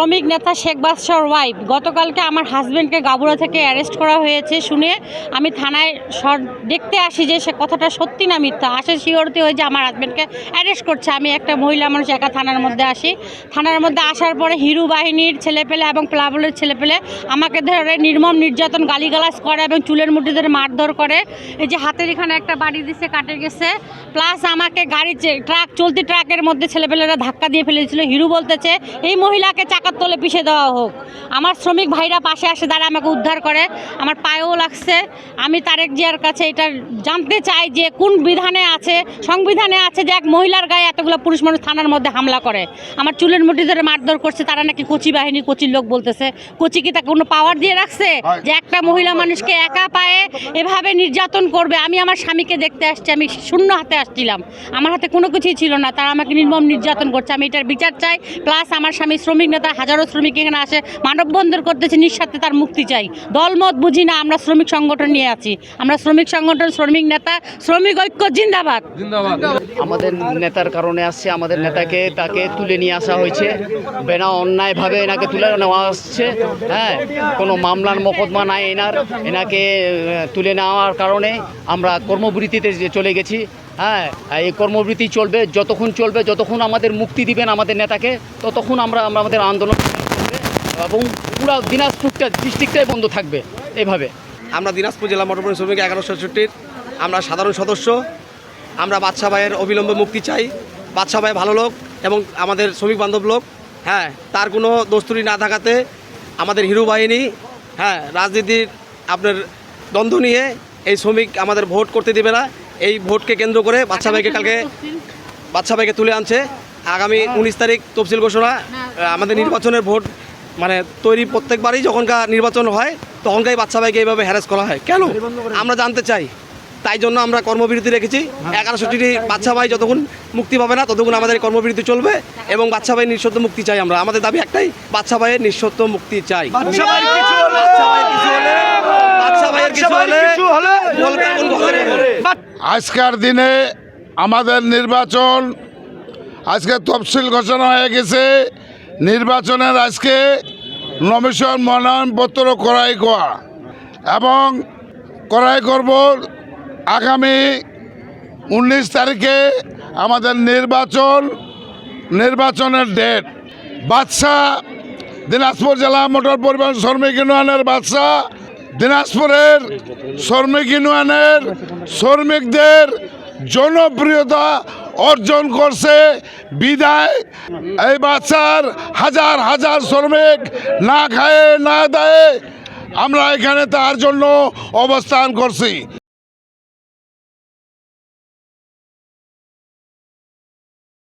শ্রমিক নেতা শেখ বাদশাহর ওয়াইফ গতকালকে আমার হাজব্যান্ডকে গাবুরা থেকে অ্যারেস্ট করা হয়েছে শুনে আমি থানায় দেখতে আসি যে সে কথাটা সত্যি না মিথ্যা। আসে শিওরতি হয়ে যে আমার হাজব্যান্ডকে অ্যারেস্ট করছে। আমি একটা মহিলা মানুষ একা থানার মধ্যে আসি। থানার মধ্যে আসার পরে হিরু বাহিনীর ছেলেপেলে এবং প্লাবলের ছেলেপেলে আমাকে ধরে নির্মম নির্যাতন গালিগালাজ করে এবং চুলের মুঠি ধরে মারধর করে। এই যে হাতের এখানে একটা বাড়ি দিছে, কাটে গেছে, প্লাস আমাকে চলতি ট্রাকের মধ্যে ছেলেপেলেরা ধাক্কা দিয়ে ফেলেছিল। হিরু বলতেছে এই মহিলাকে চাকার তলে পিষে দেওয়া হোক। আমার শ্রমিক ভাইরা পাশে আসে দাঁড়া আমাকে উদ্ধার করে, আমার পায়েও লাগছে। আমি তারেক জিয়ার কাছে এটা জানতে চাই যে কোন বিধানে আছে, সংবিধানে আছে যে এক মহিলার গায়ে এতগুলো পুরুষ মানুষ থানার মধ্যে হামলা করে। আমার চুলের মুঠি ধরে মারধর করছে, তারা নাকি কোচি বাহিনী, কোচির লোক বলতেছে। কোচি কি তাকে কোনো পাওয়ার দিয়ে রাখছে যে একটা মহিলা মানুষকে একা পায়ে এভাবে নির্যাতন করবে? আমি আমার স্বামীকে দেখতে আসছি, আমি শূন্য হাতে আসছিলাম, আমার হাতে কোনো কিছুই ছিল না, তারা আমাকে নির্মম নির্যাতন করছে। আমি এটার বিচার চাই। প্লাস আমার স্বামী শ্রমিক নেতা, হাজারো শ্রমিক এখানে আসে মানববন্ধন করতেছে, নিঃস্বার্থে তার মুক্তি চাই। দলমত বুঝি না, আমরা শ্রমিক সংগঠন নিয়ে আছি। আমরা শ্রমিক সংগঠন, শ্রমিক নেতা, শ্রমিক ঐক্য জিন্দাবাদ। আমাদের নেতার কারণে আসছে, আমাদের নেতাকে তাকে তুলে নিয়ে আসা হয়েছে, বেনা অন্যায়ভাবে এনাকে তুলে নেওয়া আসছে। হ্যাঁ, কোনো মামলার মোকদ্দমা নাই এনাকে তুলে নেওয়ার কারণে আমরা কর্মবিরতিতে চলে গেছি। হ্যাঁ, এই কর্মবিরতি চলবে, যতক্ষণ আমাদের মুক্তি দিবেন আমাদের নেতাকে, ততক্ষণ আমরা আমাদের আন্দোলন চলবে এবং পুরো দিনাজপুরটা ডিস্ট্রিক্টটাই বন্ধ থাকবে। এইভাবে আমরা দিনাজপুর জেলা মোটরবাহী শ্রমিক 1166-র আমরা সাধারণ সদস্য। আমরা বাদশা ভাইয়ের অবিলম্বে মুক্তি চাই। বাদশা ভাই ভালো লোক এবং আমাদের শ্রমিক বান্ধব লোক। হ্যাঁ, তার কোনো দস্তুরি না থাকাতে আমাদের হিরো বাহিনী রাজনীতির আপনার দ্বন্দ্ব নিয়ে এই শ্রমিক আমাদের ভোট করতে দেবে না। এই ভোটকে কেন্দ্র করে বাদশা ভাইকে তুলে আনছে। আগামী 19 তারিখ তফসিল ঘোষণা। আমাদের নির্বাচনের ভোট তৈরি প্রত্যেকবারই যখনকার নির্বাচন হয় তখনকারই বাদশা ভাইকে এইভাবে হ্যারাস করা হয় কেন আমরা জানতে চাই। তাই জন্য আমরা কর্মবিরতি রেখেছি। 1160 বাদশা ভাই যতক্ষণ মুক্তি পাবে না ততক্ষণ আমাদের কর্মবিরতি চলবে এবং বাদশা ভাইয়ের নিঃশর্ত মুক্তি চাই। আমাদের দাবি একটাই, বাদশা ভাইয়ের নিঃশর্ত মুক্তি চাই। আজকের দিনে আমাদের নির্বাচন, আজকে তফসিল ঘোষণা হয়ে গেছে। নির্বাচনের আজকে নমিশন মনোনয়নপত্র ক্রয় করা এবং ক্রয় করব আগামী 19 তারিখে আমাদের নির্বাচনের ডেট। বাদশা দিনাজপুর জেলা মোটর পরিবহন শ্রমিক ইউনিয়নের বাদশা দিনাজপুরের শ্রমিক ইউনিয়নের শ্রমিকদের জনপ্রিয়তা অর্জন করছে বিদায় এই বাদশার হাজার হাজার শ্রমিক না খায়ে না দায়ে আমরা এখানে তার জন্য অবস্থান করছি।